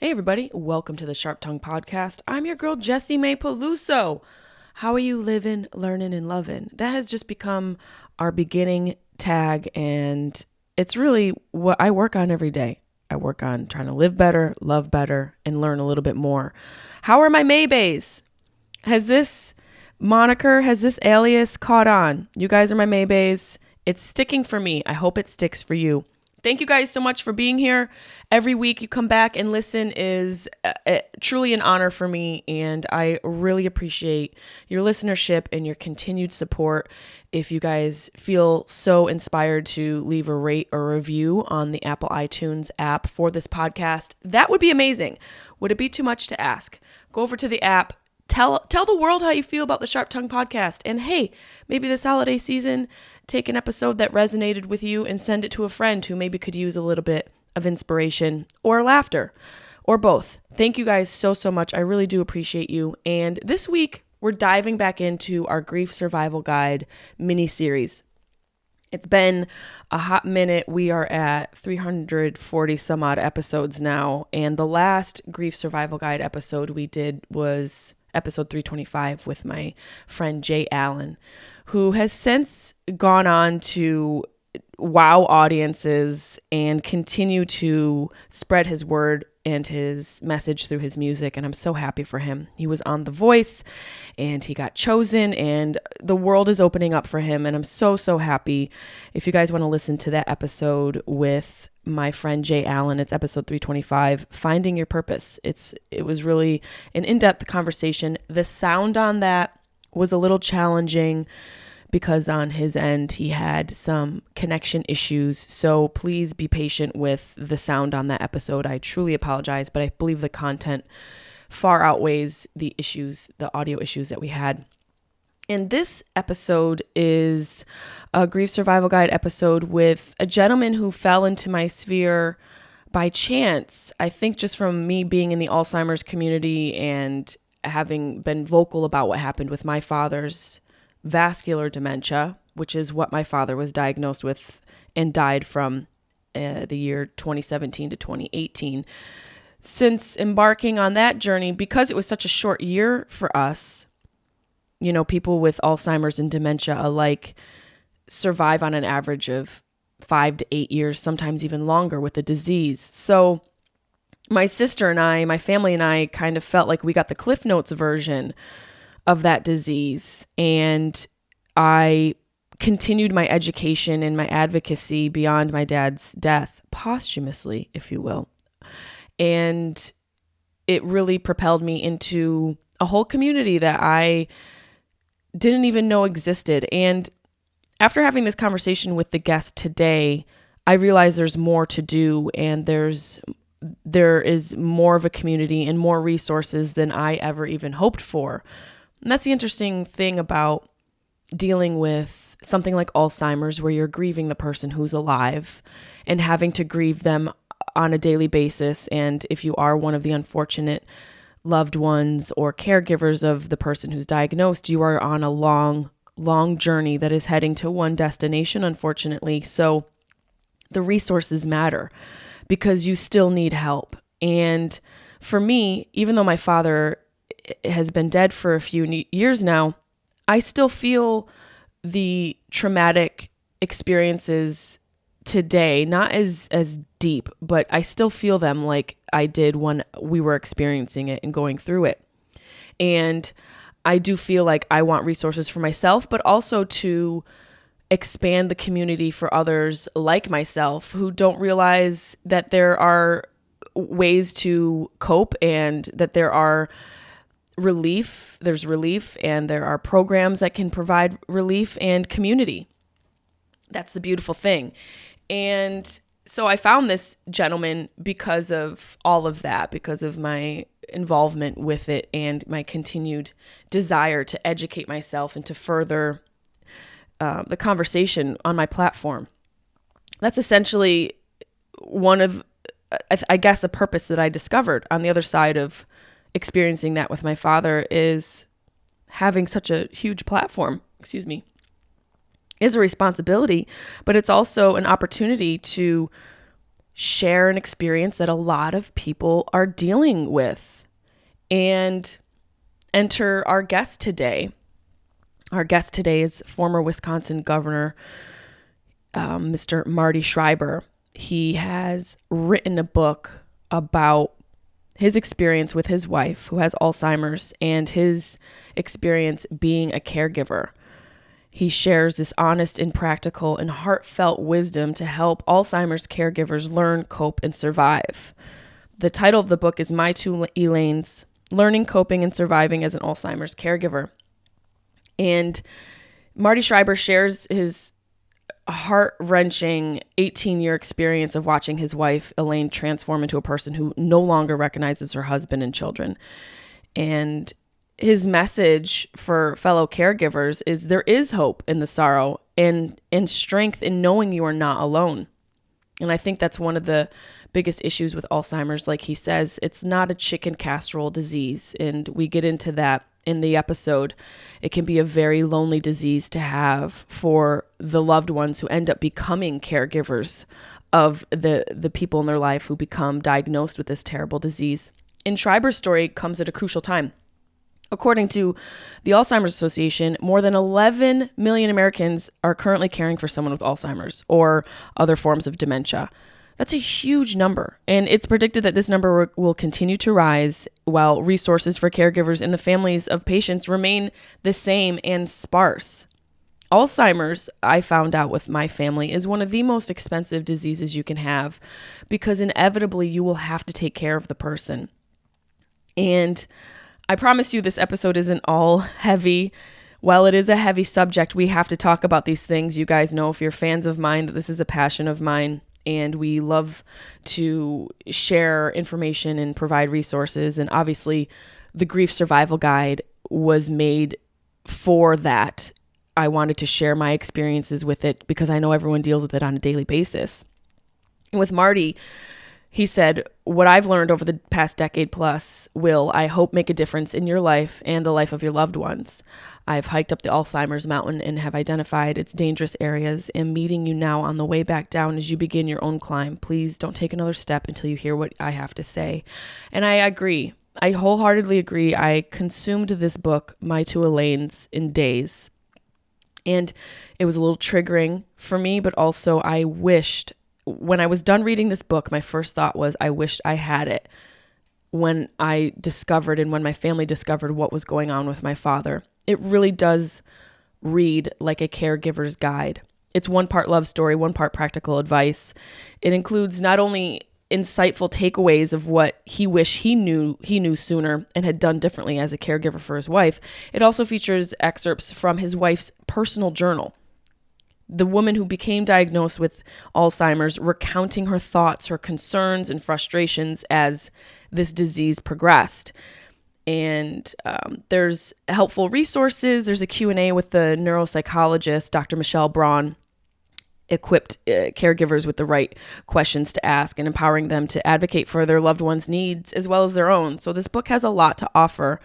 Hey everybody, welcome to the Sharp Tongue Podcast. I'm your girl Jessimae Peluso. How are you living, learning, and loving? That has just become our beginning tag, and it's really what I work on every day. I work on trying to live better, love better, and learn a little bit more. How are my Maybays? Has this moniker, has this alias caught on? You guys are my Maybays. It's sticking for me. I hope it sticks for you. Thank you guys so much for being here. Every week you come back and listen is truly an honor for me, and I really appreciate your listenership and your continued support. If you guys feel so inspired to leave a rate or review on the Apple iTunes app for this podcast, that would be amazing. Would it be too much to ask? Go over to the app. Tell the world how you feel about the Sharp Tongue Podcast. And hey, maybe this holiday season, take an episode that resonated with you and send it to a friend who maybe could use a little bit of inspiration or laughter or both. Thank you guys so much. I really do appreciate you. And this week, we're diving back into our Grief Survival Guide mini-series. It's been a hot minute. We are at 340 some odd episodes now. And the last Grief Survival Guide episode we did was episode 325 with my friend Jay Allen, who has since gone on to wow audiences and continue to spread his word and his message through his music. And I'm so happy for him. He was on The Voice and he got chosen, and the world is opening up for him. And I'm so happy. If you guys want to listen to that episode with my friend Jay Allen, it's episode 325, Finding Your Purpose. It was really an in-depth conversation. The sound on that was a little challenging because on his end, he had some connection issues. So please be patient with the sound on that episode. I truly apologize, but I believe the content far outweighs the issues, the audio issues that we had. And this episode is a Grief Survival Guide episode with a gentleman who fell into my sphere by chance. I think just from me being in the Alzheimer's community and having been vocal about what happened with my father's vascular dementia, which is what my father was diagnosed with and died from the year 2017 to 2018. Since embarking on that journey, because it was such a short year for us, you know, people with Alzheimer's and dementia alike survive on an average of 5 to 8 years, sometimes even longer with the disease. So my sister and I, my family and I kind of felt like we got the Cliff Notes version of that disease. And I continued my education and my advocacy beyond my dad's death, posthumously, if you will. And it really propelled me into a whole community that I didn't even know existed. And after having this conversation with the guest today, I realized there's more to do, and there is more of a community and more resources than I ever even hoped for. And that's the interesting thing about dealing with something like Alzheimer's, where you're grieving the person who's alive and having to grieve them on a daily basis. And if you are one of the unfortunate loved ones or caregivers of the person who's diagnosed, you are on a long journey that is heading to one destination, unfortunately. So the resources matter because you still need help. And for me, even though my father has been dead for a few years now, I still feel the traumatic experiences today, not as deep, but I still feel them like I did when we were experiencing it and going through it. And I do feel like I want resources for myself, but also to expand the community for others like myself who don't realize that there are ways to cope and that there's relief, and there are programs that can provide relief and community. That's the beautiful thing. And so I found this gentleman because of all of that, because of my involvement with it and my continued desire to educate myself and to further the conversation on my platform. That's essentially one of, I guess, a purpose that I discovered on the other side of experiencing that with my father, is having such a huge platform, is a responsibility, but it's also an opportunity to share an experience that a lot of people are dealing with. And enter our guest today. Our guest today is former Wisconsin Governor, Mr. Marty Schreiber. He has written a book about his experience with his wife, who has Alzheimer's, and his experience being a caregiver. He shares this honest and practical and heartfelt wisdom to help Alzheimer's caregivers learn, cope, and survive. The title of the book is My Two Elaines, Learning, Coping, and Surviving as an Alzheimer's Caregiver. And Marty Schreiber shares his heart-wrenching 18-year experience of watching his wife, Elaine, transform into a person who no longer recognizes her husband and children. And his message for fellow caregivers is there is hope in the sorrow and strength in knowing you are not alone. And I think that's one of the biggest issues with Alzheimer's. Like he says, it's not a chicken casserole disease. And we get into that in the episode. It can be a very lonely disease to have for the loved ones who end up becoming caregivers of the people in their life who become diagnosed with this terrible disease. And Schreiber's story comes at a crucial time. According to the Alzheimer's Association, more than 11 million Americans are currently caring for someone with Alzheimer's or other forms of dementia. That's a huge number, and it's predicted that this number will continue to rise while resources for caregivers and the families of patients remain the same and sparse. Alzheimer's, I found out with my family, is one of the most expensive diseases you can have because inevitably you will have to take care of the person. And I promise you this episode isn't all heavy. While it is a heavy subject, we have to talk about these things. You guys know, if you're fans of mine, that this is a passion of mine. And we love to share information and provide resources. And obviously, the Grief Survival Guide was made for that. I wanted to share my experiences with it because I know everyone deals with it on a daily basis. And with Marty, he said, what I've learned over the past decade plus will, I hope, make a difference in your life and the life of your loved ones. I've hiked up the Alzheimer's mountain and have identified its dangerous areas. Am meeting you now on the way back down as you begin your own climb. Please don't take another step until you hear what I have to say. And I agree. I wholeheartedly agree. I consumed this book, My Two Elaines, in days. And it was a little triggering for me, but also I wished, when I was done reading this book, my first thought was, I wished I had it when I discovered and when my family discovered what was going on with my father. It really does read like a caregiver's guide. It's one part love story, one part practical advice. It includes not only insightful takeaways of what he wished he knew sooner and had done differently as a caregiver for his wife. It also features excerpts from his wife's personal journal. The woman who became diagnosed with Alzheimer's, recounting her thoughts, her concerns, and frustrations as this disease progressed. And there's helpful resources. There's a Q&A with the neuropsychologist, Dr. Michelle Braun, equipped caregivers with the right questions to ask and empowering them to advocate for their loved ones' needs as well as their own. So this book has a lot to offer.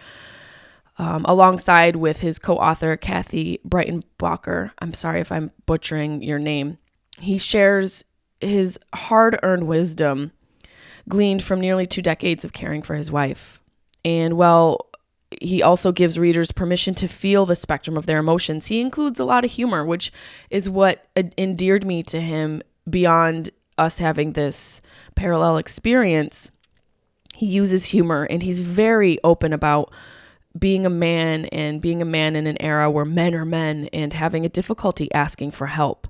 Alongside with his co-author, Kathy Breitenbacher. I'm sorry if I'm butchering your name. He shares his hard-earned wisdom gleaned from nearly 2 decades of caring for his wife. And while he also gives readers permission to feel the spectrum of their emotions, he includes a lot of humor, which is what endeared me to him beyond us having this parallel experience. He uses humor, and he's very open about being a man and being a man in an era where men are men and having a difficulty asking for help.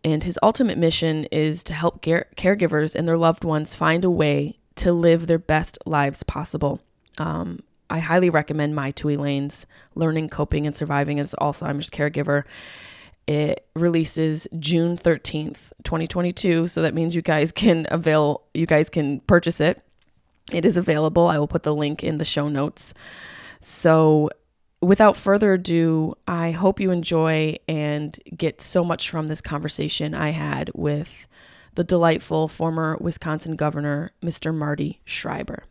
And his ultimate mission is to help caregivers and their loved ones find a way to live their best lives possible. I highly recommend My Two Elaines, Learning, Coping, and Surviving as Alzheimer's Caregiver. It releases June 13th, 2022. So that means you guys can purchase it. It is available. I will put the link in the show notes. So without further ado, I hope you enjoy and get so much from this conversation I had with the delightful former Wisconsin Governor, Mr. Marty Schreiber.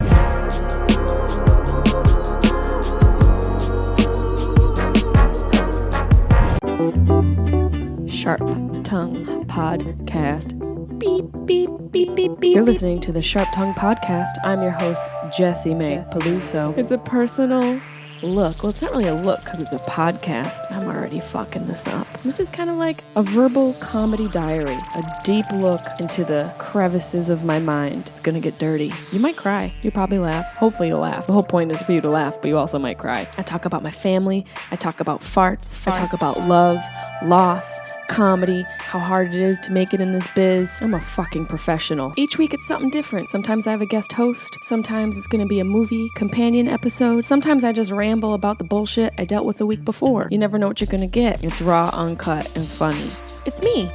Sharp Tongue Podcast. Beep, beep, beep, beep, beep. You're listening to the Sharp Tongue Podcast. I'm your host, Jessimae Peluso. It's a personal look. Well, it's not really a look because it's a podcast. I'm already fucking this up. This is kind of like a verbal comedy diary, a deep look into the crevices of my mind. It's gonna get dirty. You might cry. You'll probably laugh. Hopefully you'll laugh. The whole point is for you to laugh, but you also might cry. I talk about my family. I talk about farts. I talk about love, loss, comedy, how hard it is to make it in this biz. I'm a fucking professional. Each week it's something different. Sometimes I have a guest host. Sometimes it's gonna be a movie companion episode. Sometimes I just ramble about the bullshit I dealt with the week before. You never know what you're gonna get. It's raw, uncut, and funny. It's me.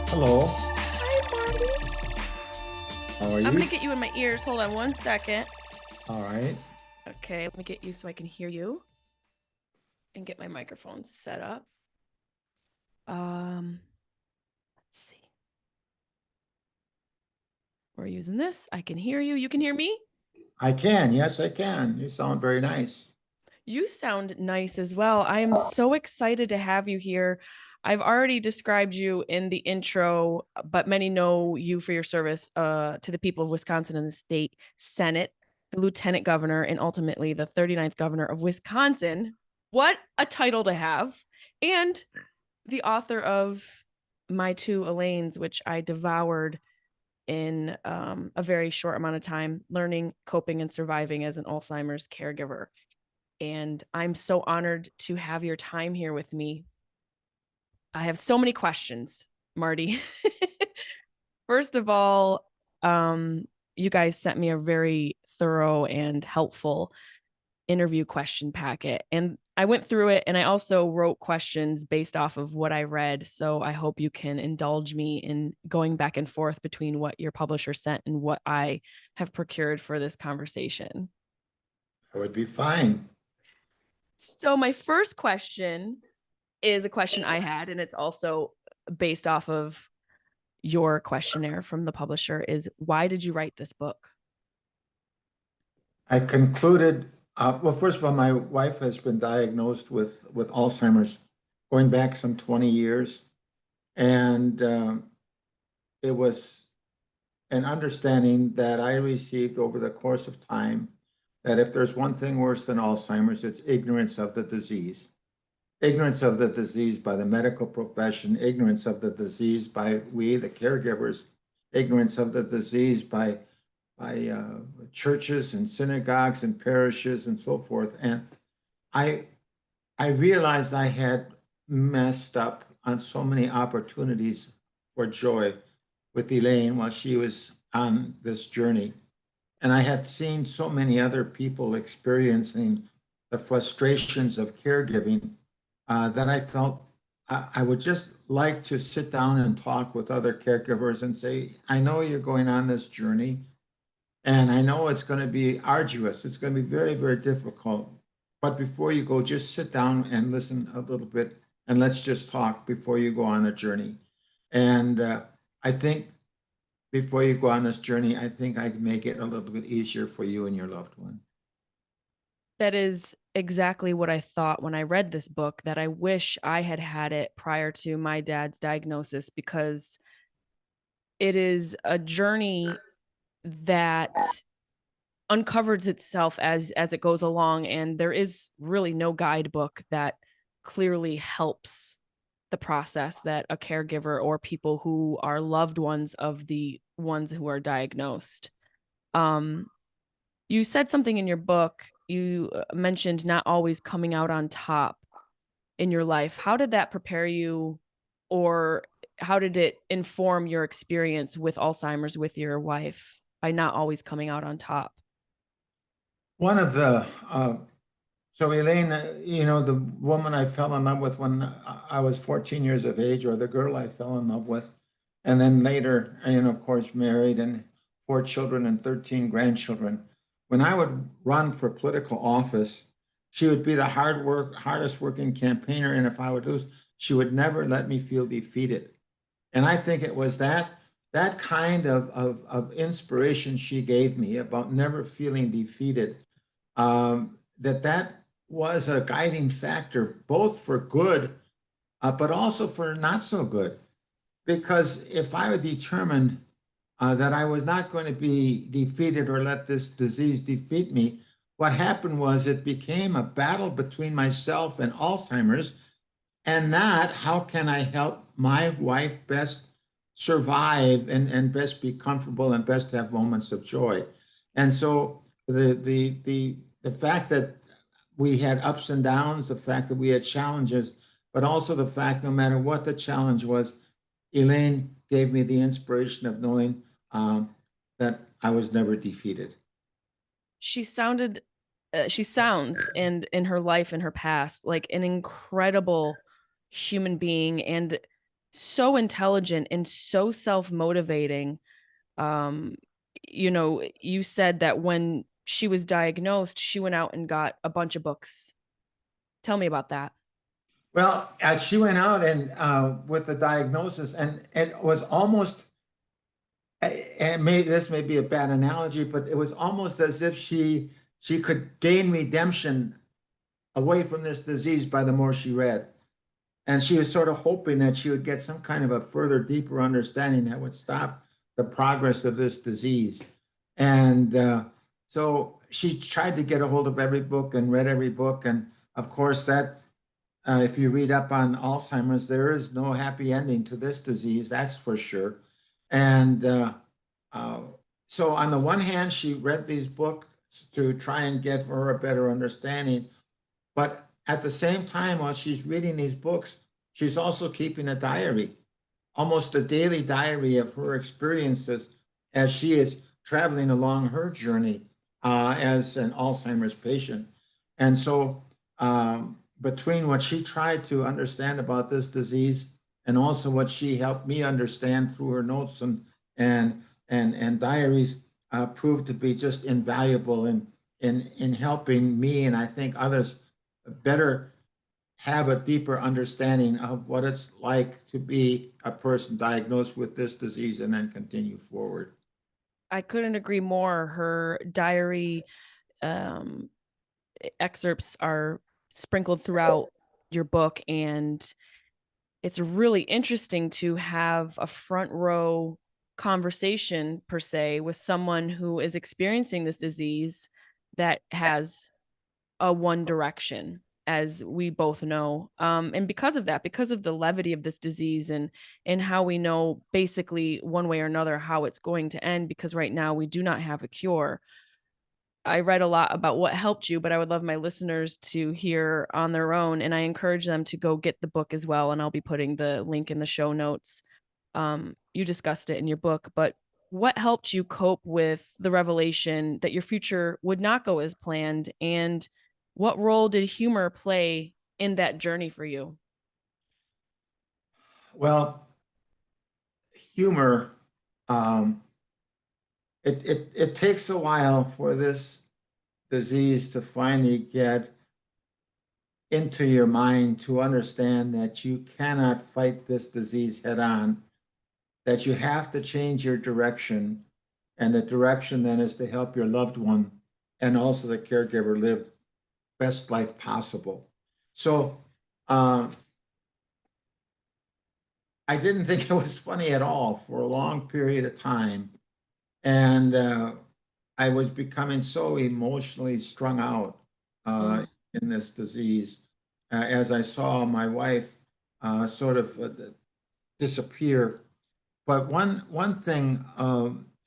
Hello. Hi, Marty. How are you? I'm gonna get you in my ears. Hold on one second. All right. Okay, let me get you so I can hear you and get my microphone set up. Let's see. We're using this. I can hear you. You can hear me? I can. Yes, I can. You sound very nice. You sound nice as well. I am so excited to have you here. I've already described you in the intro, but many know you for your service to the people of Wisconsin and the state Senate, the lieutenant governor, and ultimately the 39th governor of Wisconsin. What a title to have. And the author of My Two Elaines, which I devoured in a very short amount of time, learning, coping, and surviving as an Alzheimer's caregiver. And I'm so honored to have your time here with me. I have so many questions, Marty. First of all, you guys sent me a very thorough and helpful interview question packet. And I went through it and I also wrote questions based off of what I read. So I hope you can indulge me in going back and forth between what your publisher sent and what I have procured for this conversation. I would be fine. So my first question is a question I had, and it's also based off of your questionnaire from the publisher, is why did you write this book? I concluded, well, first of all, my wife has been diagnosed with Alzheimer's going back some 20 years. And it was an understanding that I received over the course of time that if there's one thing worse than Alzheimer's, it's ignorance of the disease. Ignorance of the disease by the medical profession, ignorance of the disease by we, the caregivers, ignorance of the disease by churches and synagogues and parishes and so forth. And I realized I had messed up on so many opportunities for joy with Elaine while she was on this journey. And I had seen so many other people experiencing the frustrations of caregiving that I felt I would just like to sit down and talk with other caregivers and say, I know you're going on this journey, and I know it's going to be arduous. It's going to be very, very difficult. But before you go, just sit down and listen a little bit, and let's just talk before you go on a journey. And I think before you go on this journey, I think I can make it a little bit easier for you and your loved one. That is exactly what I thought when I read this book, that I wish I had had it prior to my dad's diagnosis, because it is a journey that uncovers itself as it goes along, and there is really no guidebook that clearly helps the process that a caregiver or people who are loved ones of the ones who are diagnosed. You said something in your book. You mentioned not always coming out on top in your life. How did that prepare you, or how did it inform your experience with Alzheimer's with your wife by not always coming out on top? One of the, so Elaine, the woman I fell in love with when I was 14 years of age, or the girl I fell in love with, and then later, of course, married and 4 children and 13 grandchildren. When I would run for political office, she would be the hardest working campaigner. And if I would lose, she would never let me feel defeated. And I think it was that kind of inspiration she gave me about never feeling defeated, that was a guiding factor, both for good, but also for not so good. because if I were determined that I was not going to be defeated or let this disease defeat me, what happened was it became a battle between myself and Alzheimer's, and not how can I help my wife best survive and best be comfortable and best have moments of joy. And so the fact that we had ups and downs, the fact that we had challenges, but also the fact no matter what the challenge was, Elaine gave me the inspiration of knowing that I was never defeated. She sounded, she sounds, and in her life and her past, like an incredible human being and so intelligent and so self-motivating. Um, you said that when she was diagnosed, she went out and got a bunch of books. Tell me about that. Well, she went out and with the diagnosis, and it was almost, and this may be a bad analogy, but it was almost as if she could gain redemption away from this disease by the more she read. And she was sort of hoping that she would get some kind of a further, deeper understanding that would stop the progress of this disease. And so she tried to get a hold of every book and read every book. And of course, that if you read up on Alzheimer's, there is no happy ending to this disease, that's for sure. And uh, so, on the one hand, she read these books to try and get for her a better understanding. But at the same time, while she's reading these books, she's also keeping a diary, almost a daily diary of her experiences as she is traveling along her journey as an Alzheimer's patient. And so, between what she tried to understand about this disease and also what she helped me understand through her notes and diaries, proved to be just invaluable in helping me and I think others better have a deeper understanding of what it's like to be a person diagnosed with this disease and then continue forward. I couldn't agree more. Her diary um, excerpts are sprinkled throughout your book, and it's really interesting to have a front row conversation per se with someone who is experiencing this disease that has a one direction, as we both know. And because of that, because of the levity of this disease and how we know basically one way or another how it's going to end, because right now we do not have a cure. I read a lot about what helped you, but I would love my listeners to hear on their own. And I encourage them to go get the book as well. And I'll be putting the link in the show notes. You discussed it in your book, but what helped you cope with the revelation that your future would not go as planned? And what role did humor play in that journey for you? Well, humor, um, it takes a while for this disease to finally get into your mind to understand that you cannot fight this disease head on, that you have to change your direction. And the direction then is to help your loved one and also the caregiver live best life possible. So I didn't think it was funny at all for a long period of time. And I was becoming so emotionally strung out Mm, in this disease as I saw my wife sort of disappear. But one thing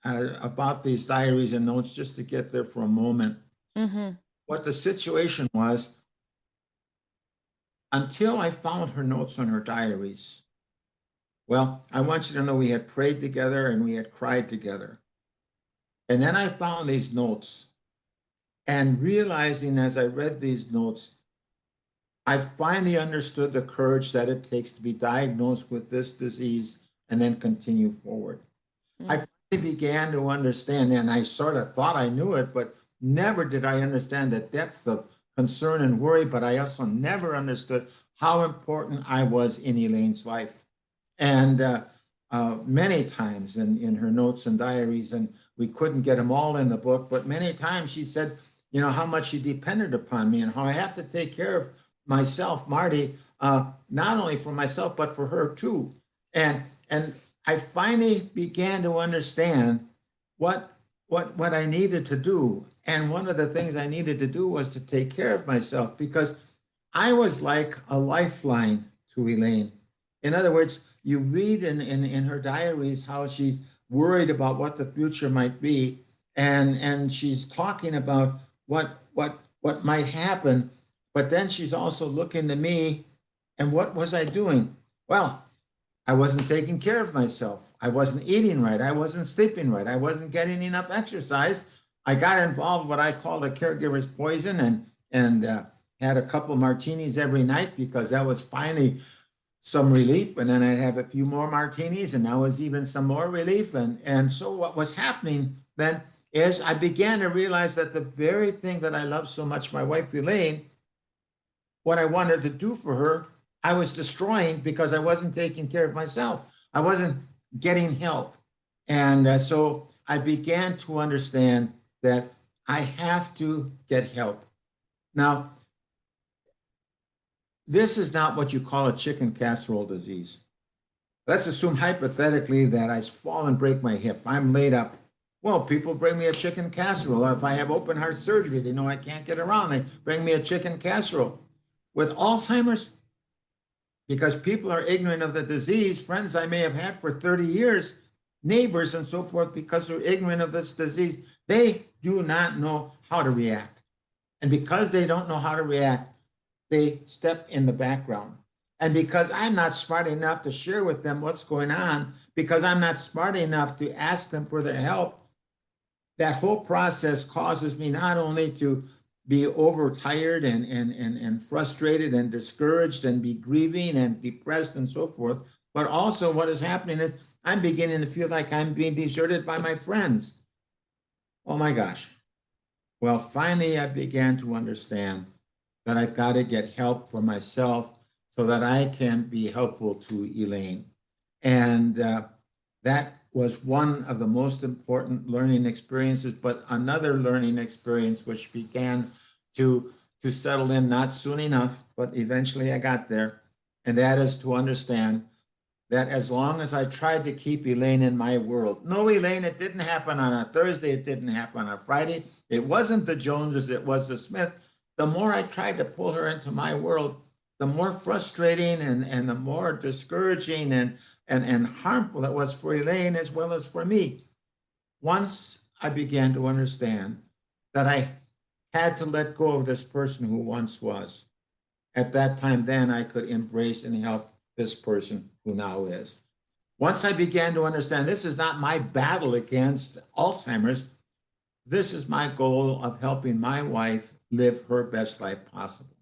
about these diaries and notes, just to get there for a moment, mm-hmm. what the situation was, until I found her notes on her diaries. Well, I want you to know we had prayed together and we had cried together. And then I found these notes, and realizing as I read these notes, I finally understood the courage that it takes to be diagnosed with this disease and then continue forward. I Mm. finally began to understand, and I sort of thought I knew it, but never did I understand the depth of concern and worry. But I also never understood how important I was in Elaine's life. And many times in her notes and diaries, and we couldn't get them all in the book, but many times she said, you know, how much she depended upon me and how I have to take care of myself, Marty, not only for myself, but for her too. And And I finally began to understand what what I needed to do. And one of the things I needed to do was to take care of myself, because I was like a lifeline to Elaine. In other words, you read in her diaries how she's worried about what the future might be, and she's talking about what might happen, but then she's also looking to me, and what was I doing? Well, I wasn't taking care of myself. I wasn't eating right. I wasn't sleeping right. I wasn't getting enough exercise. I got involved what I call the caregiver's poison, and had a couple martinis every night, because that was finally some relief. And then I'd have a few more martinis, and that was even some more relief. And so what was happening then is I began to realize that the very thing that I love so much, my wife Elaine, what I wanted to do for her, I was destroying, because I wasn't taking care of myself. I wasn't getting help. And so I began to understand that I have to get help. Now, this is not what you call a chicken casserole disease. Let's assume hypothetically that I fall and break my hip. I'm laid up. Well, people bring me a chicken casserole. Or if I have open heart surgery, they know I can't get around. They bring me a chicken casserole. With Alzheimer's, because people are ignorant of the disease, friends I may have had for 30 years, neighbors and so forth, because they're ignorant of this disease, they do not know how to react. And because they don't know how to react, they step in the background. And because I'm not smart enough to share with them what's going on, because I'm not smart enough to ask them for their help, that whole process causes me not only to be overtired and frustrated and discouraged and be grieving and depressed and so forth, but also what is happening is I'm beginning to feel like I'm being deserted by my friends. Oh my gosh. Well, finally, I began to understand that I've got to get help for myself so that I can be helpful to Elaine. And that was one of the most important learning experiences, but another learning experience which began to settle in, not soon enough, but eventually I got there. And that is to understand that as long as I tried to keep Elaine in my world, no, Elaine, it didn't happen on a Thursday, it didn't happen on a Friday, it wasn't the Joneses, it was the Smith. The more I tried to pull her into my world, the more frustrating and the more discouraging and harmful it was for Elaine as well as for me. Once I began to understand that I had to let go of this person who once was, at that time, then I could embrace and help this person who now is. Once I began to understand this is not my battle against Alzheimer's, this is my goal of helping my wife live her best life possible.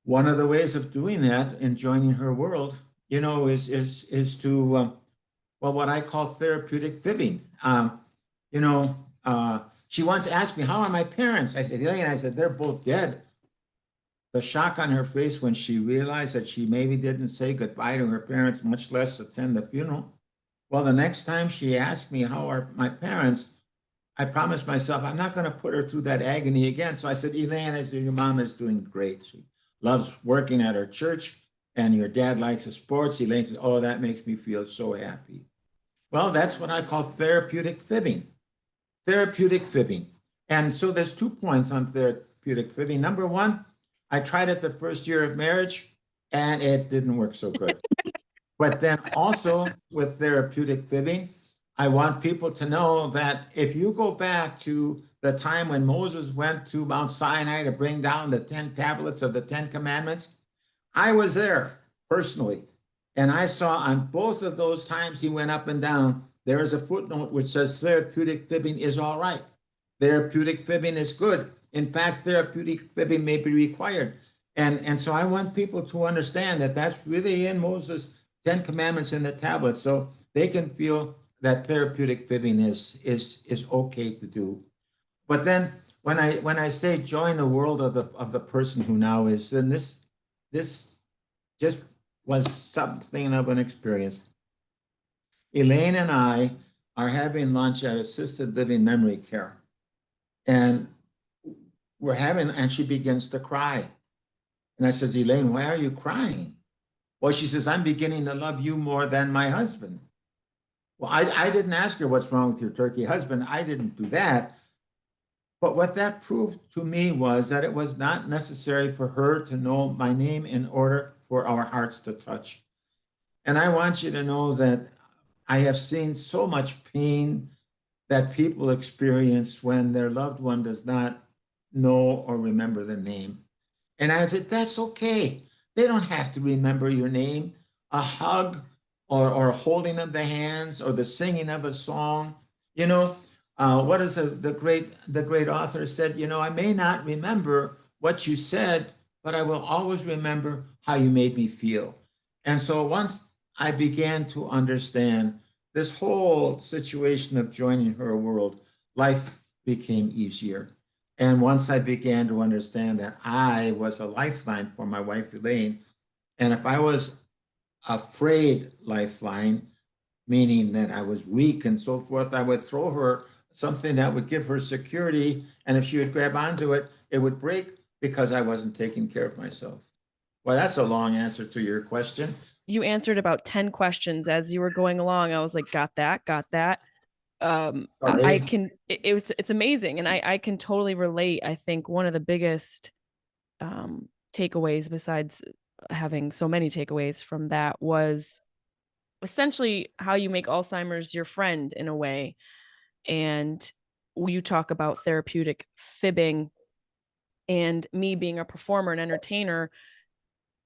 One of the ways of doing that and joining her world, is to well, what I call therapeutic fibbing. You know, she once asked me, "How are my parents?" I said, "Elaine," I said, "they're both dead." The shock on her face when she realized that she maybe didn't say goodbye to her parents, much less attend the funeral. Well, the next time she asked me, "How are my parents?" I promised myself I'm not going to put her through that agony again. So I said, "Elaine," I said, "your mom is doing great. She loves working at her church, and your dad likes the sports." Elaine says, "Oh, that makes me feel so happy." Well, that's what I call therapeutic fibbing. Therapeutic fibbing. And so there's 2 points on therapeutic fibbing. Number one, I tried it the first year of marriage, and it didn't work so good. But then also with therapeutic fibbing, I want people to know that if you go back to the time when Moses went to Mount Sinai to bring down the 10 tablets of the 10 commandments, I was there personally. And I saw on both of those times he went up and down, there is a footnote which says therapeutic fibbing is all right. Therapeutic fibbing is good. In fact, therapeutic fibbing may be required. And so I want people to understand that that's really in Moses' 10 commandments in the tablets, so they can feel that therapeutic fibbing is okay to do. But then when I say join the world of the person who now is, then this just was something of an experience. Elaine and I are having lunch at assisted living memory care, and and she begins to cry. And I says, "Elaine, why are you crying?" Well, she says, I'm beginning to love you more than my husband. Well, I didn't ask her what's wrong with your turkey husband. I didn't do that. But what that proved to me was that it was not necessary for her to know my name in order for our hearts to touch. And I want you to know that I have seen so much pain that people experience when their loved one does not know or remember the name. And I said, that's okay. They don't have to remember your name. A hug or holding of the hands or the singing of a song. You know, what is the great author said, I may not remember what you said, but I will always remember how you made me feel. And so once I began to understand this whole situation of joining her world, life became easier. And once I began to understand that I was a lifeline for my wife, Elaine, and if I was afraid lifeline, meaning that I was weak and so forth, I would throw her something that would give her security. And if she would grab onto it, it would break because I wasn't taking care of myself. Well, that's a long answer to your question. You answered about 10 questions as you were going along. I was like, got that, got that. I Sorry. can, it's amazing. And I can totally relate. I think one of the biggest takeaways, besides having so many takeaways from that, was essentially how you make Alzheimer's your friend in a way. And you talk about therapeutic fibbing, and me being a performer and entertainer,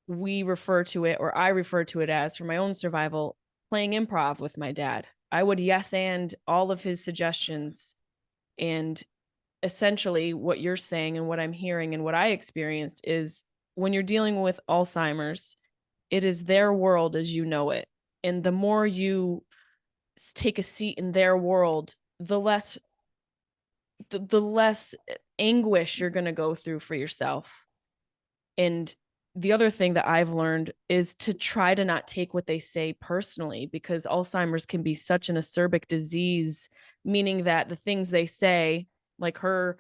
we refer to it, or I refer to it as, for my own survival, playing improv with my dad. I would yes and all of his suggestions. And essentially, what you're saying and what I'm hearing and what I experienced is, when you're dealing with Alzheimer's, it is their world as you know it. And the more you take a seat in their world, the less anguish you're going to go through for yourself. And the other thing that I've learned is to try to not take what they say personally, because Alzheimer's can be such an acerbic disease, meaning that the things they say, like her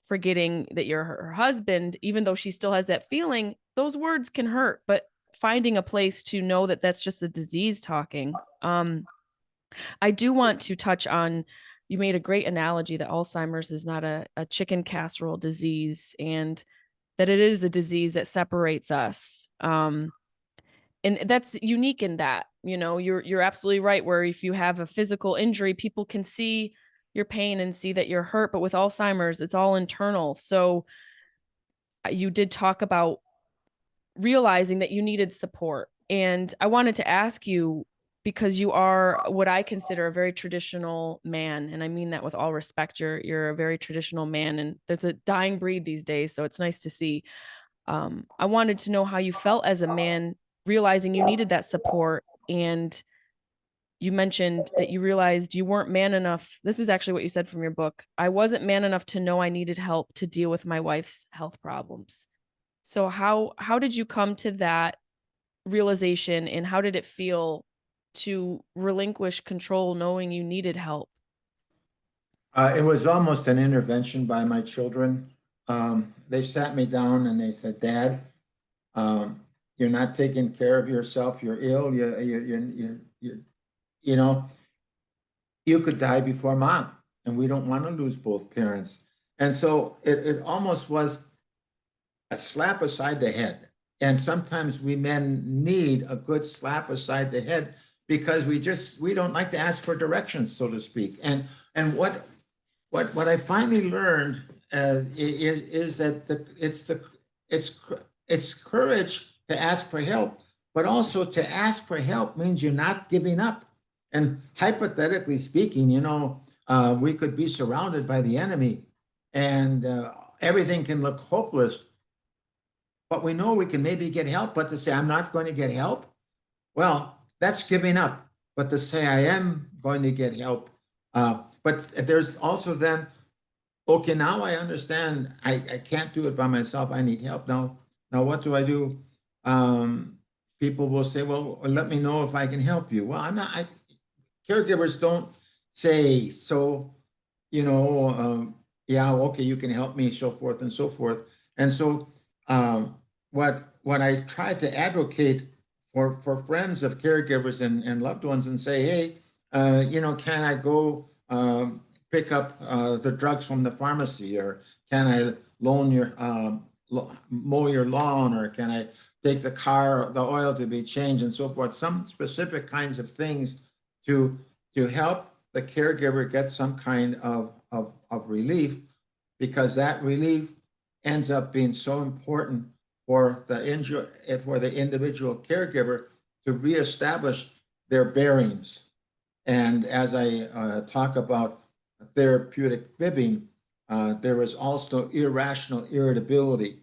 forgetting that you're her husband, even though she still has that feeling, those words can hurt. But finding a place to know that that's just the disease talking. I do want to touch on, you made a great analogy that Alzheimer's is not a chicken casserole disease, and that it is a disease that separates us. And that's unique in that, you're absolutely right, where if you have a physical injury, people can see your pain and see that you're hurt, but with Alzheimer's, it's all internal. So you did talk about realizing that you needed support. And I wanted to ask you, because you are what I consider a very traditional man, and I mean that with all respect. You're a very traditional man, and there's a dying breed these days, so it's nice to see. I wanted to know how you felt as a man, realizing you needed that support. And you mentioned that you realized you weren't man enough. This is actually what you said from your book. I wasn't man enough to know I needed help to deal with my wife's health problems. So how did you come to that realization, and how did it feel to relinquish control knowing you needed help? It was almost an intervention by my children. They sat me down and they said, Dad, um, you're not taking care of yourself. You're ill. You know, you could die before mom, and we don't want to lose both parents. And so it almost was a slap aside the head. And sometimes we men need a good slap aside the head because we don't like to ask for directions, so to speak. And what I finally learned is that it's courage to ask for help, but also to ask for help means you're not giving up. And hypothetically speaking, we could be surrounded by the enemy, and everything can look hopeless. But we know we can maybe get help. But to say I'm not going to get help, well, that's giving up. But to say I am going to get help, but there's also then, okay, now I understand I can't do it by myself. I need help now. Now, what do I do? People will say, well, let me know if I can help you. Well, I'm not, caregivers don't say, so, yeah, okay, you can help me, so forth and so forth. And so, what I try to advocate for friends of caregivers and loved ones and say, hey, can I go pick up the drugs from the pharmacy, or can I loan your mow your lawn, or can I take the oil to be changed, and so forth. Some specific kinds of things to help the caregiver get some kind of relief, because that relief ends up being so important for the individual caregiver to reestablish their bearings. And as I talk about therapeutic fibbing, there is also irrational irritability.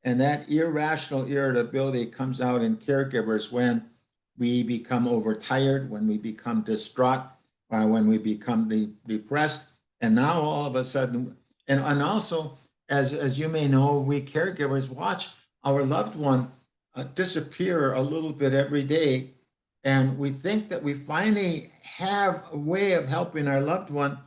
And that irrational irritability comes out in caregivers when we become overtired, when we become distraught, when we become depressed. And now all of a sudden, and also, as you may know, we caregivers watch our loved one disappear a little bit every day. And we think that we finally have a way of helping our loved one.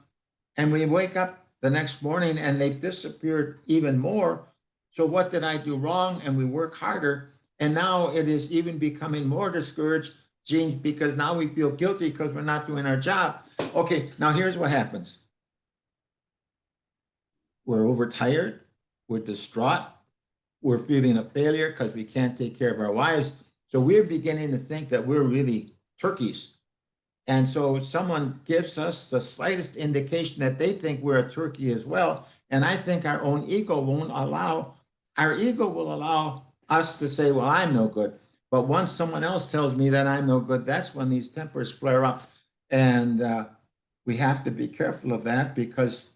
And we wake up the next morning and they've disappeared even more. So what did I do wrong? And we work harder. And now it is even becoming more discouraged, Gene, because now we feel guilty because we're not doing our job. Okay, now here's what happens. We're overtired, we're distraught, we're feeling a failure because we can't take care of our wives. So we're beginning to think that we're really turkeys. And so someone gives us the slightest indication that they think we're a turkey as well. And I think our own ego will allow us to say, well, I'm no good. But once someone else tells me that I'm no good, that's when these tempers flare up. And we have to be careful of that, because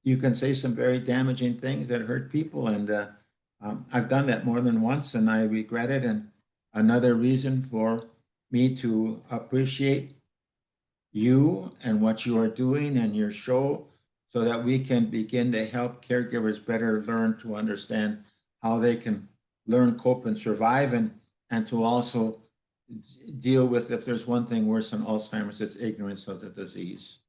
you can say some very damaging things that hurt people. And I've done that more than once, and I regret it. And another reason for me to appreciate you and what you are doing and your show, so that we can begin to help caregivers better learn to understand how they can learn, cope, and survive, and to also deal with, if there's one thing worse than Alzheimer's, it's ignorance of the disease.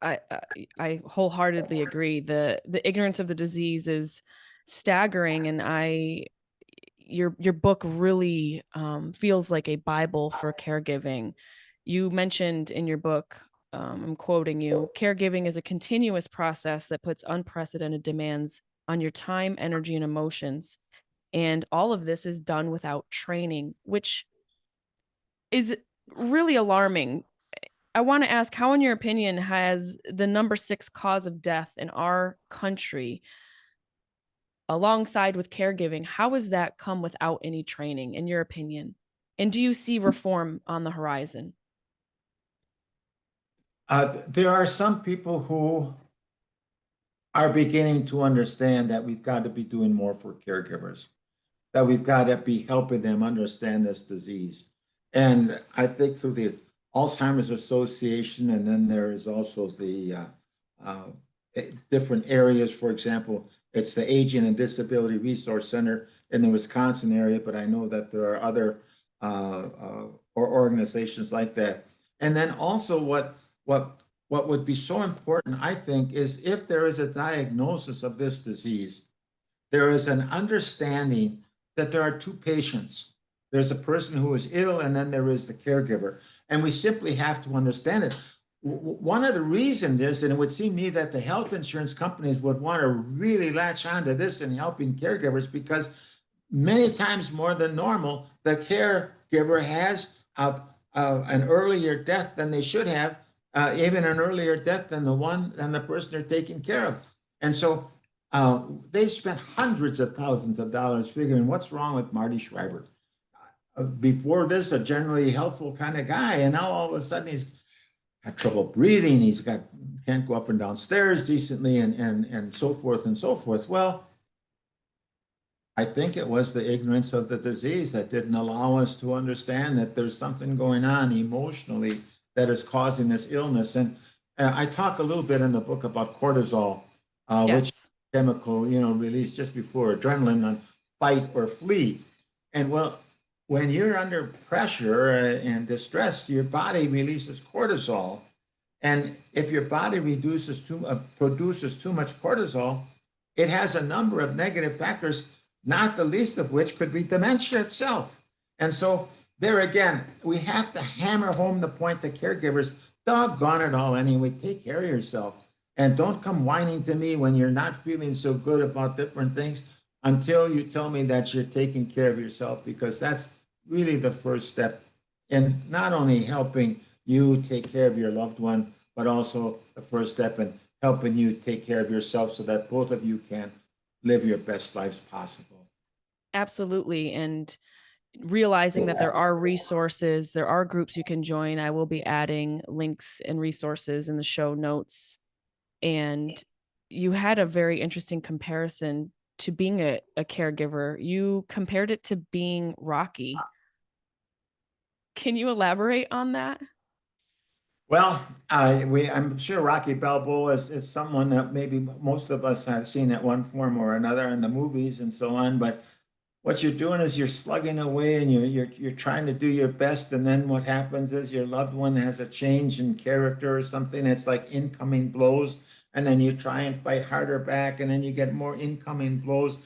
I wholeheartedly agree. The ignorance of the disease is staggering, and your book really feels like a Bible for caregiving. You mentioned in your book, I'm quoting you, caregiving is a continuous process that puts unprecedented demands on your time, energy, and emotions. And all of this is done without training, which is really alarming. I want to ask, how, in your opinion, has the number 6 cause of death in our country, alongside with caregiving, how has that come without any training, in your opinion? And do you see reform on the horizon? There are some people who are beginning to understand that we've got to be doing more for caregivers, that we've got to be helping them understand this disease. And I think through the Alzheimer's Association, and then there is also the different areas. For example, it's the Aging and Disability Resource Center in the Wisconsin area, but I know that there are other or organizations like that. And then also what would be so important, I think, is if there is a diagnosis of this disease, there is an understanding that there are two patients. There's the person who is ill, and then there is the caregiver. And we simply have to understand it. One of the reasons is, and it would seem to me that the health insurance companies would want to really latch onto this in helping caregivers, because many times more than normal, the caregiver has an earlier death than they should have, even an earlier death than the person they're taking care of. And so they spent hundreds of thousands of dollars figuring what's wrong with Marty Schreiber. Before this, a generally healthful kind of guy, and now all of a sudden he's got trouble breathing. Can't go up and down stairs decently, and so forth and so forth. Well, I think it was the ignorance of the disease that didn't allow us to understand that there's something going on emotionally that is causing this illness. And I talk a little bit in the book about cortisol, which is Yes. a chemical, released just before adrenaline on fight or flee. And well, when you're under pressure and distress, your body releases cortisol. And if your body produces too much cortisol, it has a number of negative factors, not the least of which could be dementia itself. And so there again, we have to hammer home the point to caregivers, doggone it all anyway, take care of yourself. And don't come whining to me when you're not feeling so good about different things until you tell me that you're taking care of yourself, because that's really the first step in not only helping you take care of your loved one, but also the first step in helping you take care of yourself so that both of you can live your best lives possible. Absolutely. And realizing that there are resources, there are groups you can join. I will be adding links and resources in the show notes. And you had a very interesting comparison to being a caregiver. You compared it to being Rocky. Can you elaborate on that? Well, I'm sure Rocky Balboa is someone that maybe most of us have seen at one form or another in the movies and so on. But what you're doing is you're slugging away and you're trying to do your best, and then what happens is your loved one has a change in character or something. It's like incoming blows, and then you try and fight harder back, and then you get more incoming blows.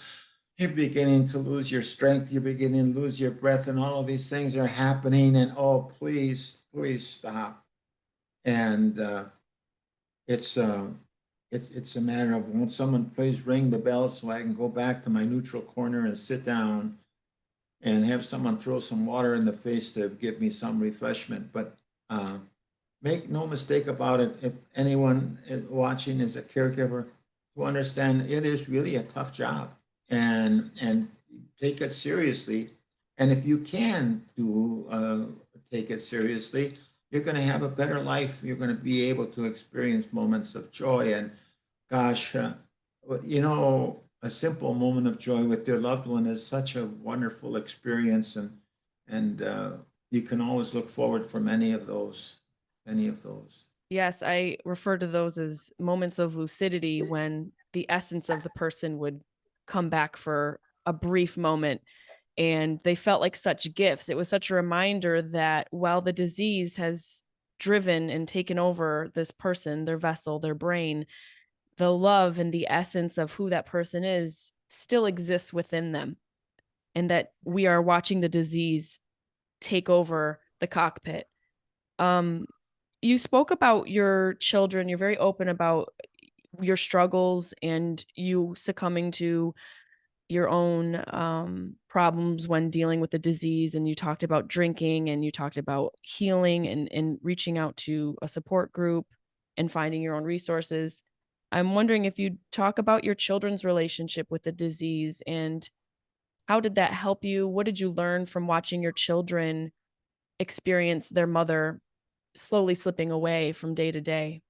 You're beginning to lose your strength, you're beginning to lose your breath, and all of these things are happening. And oh, please, please stop. And it's uh, it's a matter of, won't someone please ring the bell so I can go back to my neutral corner and sit down and have someone throw some water in the face to give me some refreshment. But uh, make no mistake about it, if anyone watching is a caregiver, to understand it is really a tough job, and take it seriously. And if you can do take it seriously, you're going to have a better life. You're going to be able to experience moments of joy. And gosh, a simple moment of joy with your loved one is such a wonderful experience, and you can always look forward from any of those, any of those. Yes, I refer to those as moments of lucidity when the essence of the person would come back for a brief moment and they felt like such gifts. It was such a reminder that while the disease has driven and taken over this person, their vessel, their brain, the love and the essence of who that person is still exists within them. And that we are watching the disease take over the cockpit. Um, you spoke about your children. You're very open about your struggles and you succumbing to your own problems when dealing with the disease. And you talked about drinking and you talked about healing and reaching out to a support group and finding your own resources. I'm wondering if you talk about your children's relationship with the disease and how did that help you? What did you learn from watching your children experience their mother slowly slipping away from day to day?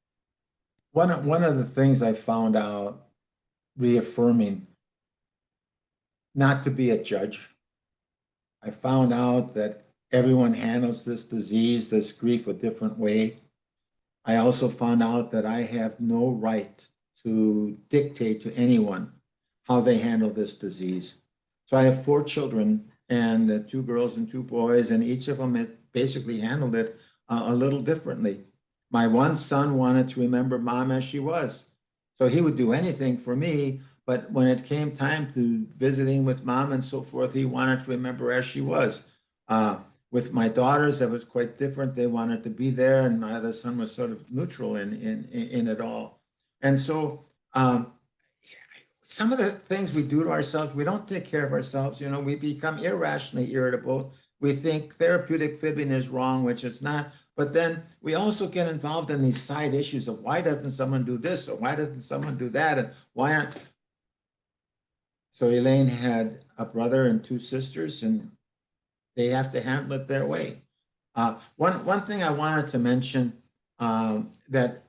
One of the things I found out reaffirming not to be a judge. I found out that everyone handles this disease, this grief, a different way. I also found out that I have no right to dictate to anyone how they handle this disease. So I have four children, and two girls and two boys, and each of them basically handled it a little differently. My one son wanted to remember mom as she was. So he would do anything for me, but when it came time to visiting with mom and so forth, he wanted to remember as she was. Uh, with my daughters, that was quite different. They wanted to be there, and my other son was sort of neutral in it all. And so some of the things we do to ourselves, we don't take care of ourselves. You know, we become irrationally irritable. We think therapeutic fibbing is wrong, which it's not. But then we also get involved in these side issues of why doesn't someone do this or why doesn't someone do that, and why aren't. So Elaine had a brother and two sisters, and they have to handle it their way. One thing I wanted to mention that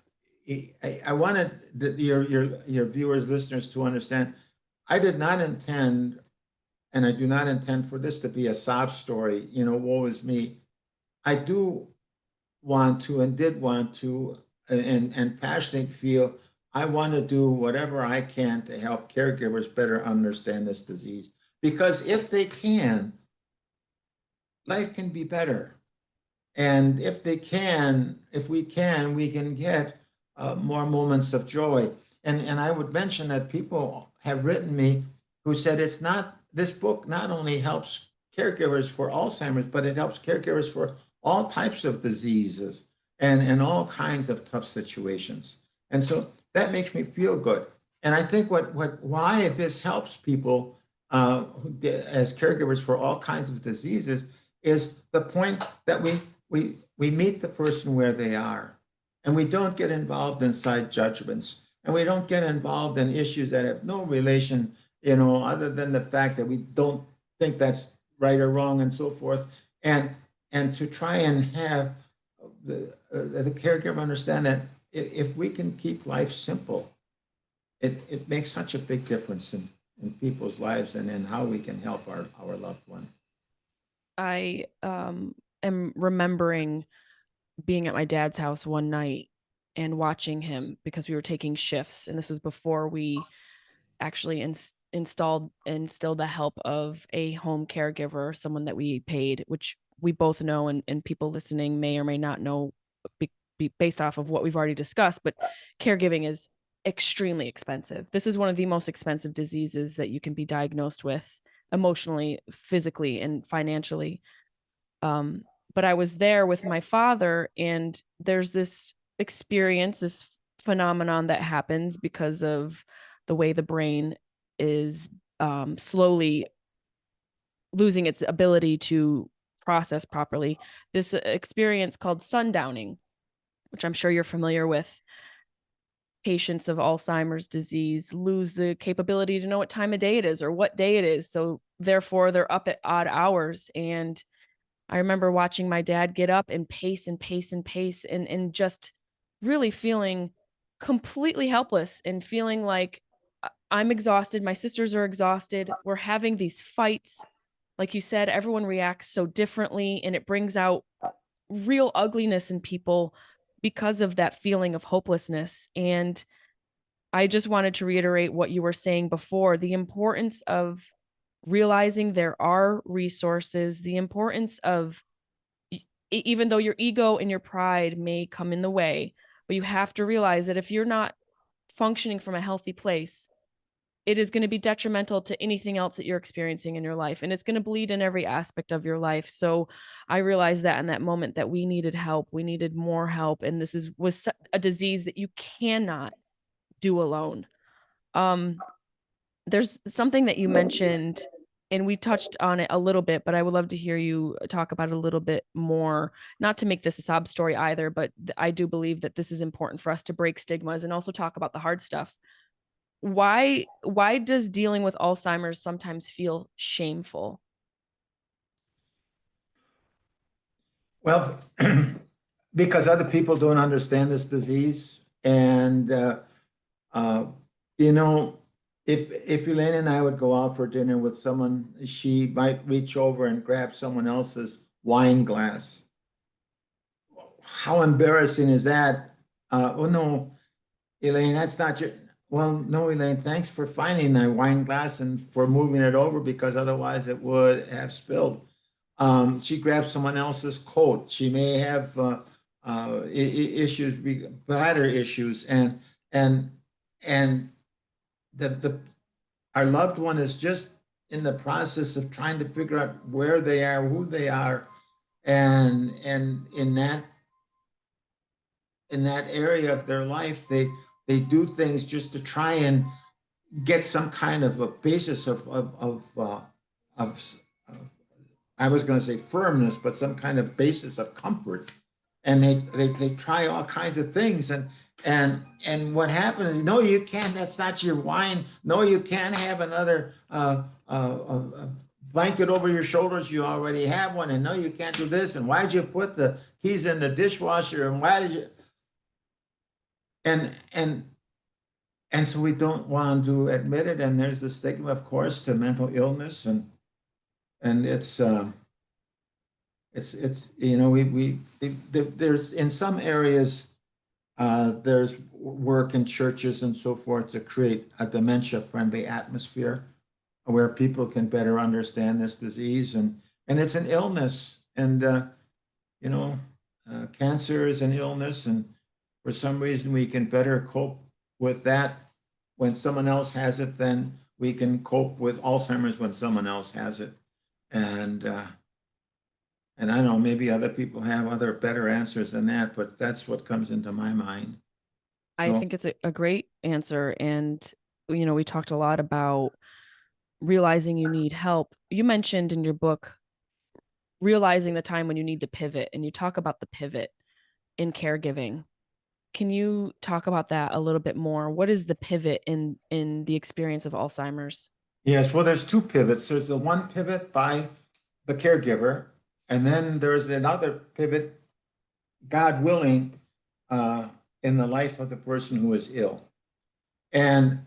I wanted your viewers, listeners to understand. I did not intend, and I do not intend for this to be a sob story. You know, woe is me. I do want to and did want to and passionately feel I want to do whatever I can to help caregivers better understand this disease, because if they can, life can be better. And if they can, if we can get more moments of joy. And I would mention that people have written me who said it's not, this book not only helps caregivers for Alzheimer's, but it helps caregivers for all types of diseases and all kinds of tough situations. And so that makes me feel good. And I think why this helps people as caregivers for all kinds of diseases is the point that we meet the person where they are, and we don't get involved in side judgments, and we don't get involved in issues that have no relation, other than the fact that we don't think that's right or wrong and so forth. And to try and have the caregiver understand that if we can keep life simple, it makes such a big difference in people's lives and in how we can help our loved one. I am remembering being at my dad's house one night and watching him because we were taking shifts, and this was before we actually instilled the help of a home caregiver, someone that we paid, which we both know, and people listening may or may not know based off of what we've already discussed, but caregiving is extremely expensive. This is one of the most expensive diseases that you can be diagnosed with emotionally, physically, and financially. But I was there with my father, and there's this experience, this phenomenon that happens because of the way the brain is slowly losing its ability to process properly. This experience called sundowning, which I'm sure you're familiar with. Patients of Alzheimer's disease lose the capability to know what time of day it is or what day it is. So therefore, they're up at odd hours. And I remember watching my dad get up and pace and pace and pace and just really feeling completely helpless and feeling like I'm exhausted. My sisters are exhausted. We're having these fights. Like you said, everyone reacts so differently, and it brings out real ugliness in people because of that feeling of hopelessness. And I just wanted to reiterate what you were saying before, the importance of realizing there are resources, the importance of, even though your ego and your pride may come in the way, but you have to realize that if you're not functioning from a healthy place, it is going to be detrimental to anything else that you're experiencing in your life. And it's going to bleed in every aspect of your life. So I realized that in that moment that we needed help. We needed more help. And was a disease that you cannot do alone. There's something that you mentioned, and we touched on it a little bit, but I would love to hear you talk about it a little bit more. Not to make this a sob story either, but I do believe that this is important for us to break stigmas and also talk about the hard stuff. Why does dealing with Alzheimer's sometimes feel shameful? Well, because other people don't understand this disease, and uh, you know, if Elaine and I would go out for dinner with someone, she might reach over and grab someone else's wine glass. How embarrassing is that? Oh no, Elaine, that's not your. Well, no, Elaine, thanks for finding that wine glass and for moving it over because otherwise it would have spilled. She grabs someone else's coat. She may have issues, bladder issues, and and the our loved one is just in the process of trying to figure out where they are, who they are, and in that area of their life, they do things just to try and get some kind of a basis of I was going to say firmness, but some kind of basis of comfort. And they try all kinds of things. And what happens is, no, you can't. That's not your wine. No, you can't have another blanket over your shoulders. You already have one. And no, you can't do this. And why did you put the keys in the dishwasher? And why did you? And and and so we don't want to admit it. And there's the stigma, of course, to mental illness, and it's there's in some areas there's work in churches and so forth to create a dementia-friendly atmosphere where people can better understand this disease, and it's an illness, and you know cancer is an illness, and for some reason we can better cope with that when someone else has it than we can cope with Alzheimer's when someone else has it. And and I don't know, maybe other people have other better answers than that, but that's what comes into my mind. I So think it's a great answer. And, we talked a lot about realizing you need help. You mentioned in your book realizing the time when you need to pivot, and you talk about the pivot in caregiving. Can you talk about that a little bit more? What is the pivot in the experience of Alzheimer's? yes, well, there's two pivots. There's the one pivot by the caregiver, and then there's another pivot, God willing, uh, in the life of the person who is ill. And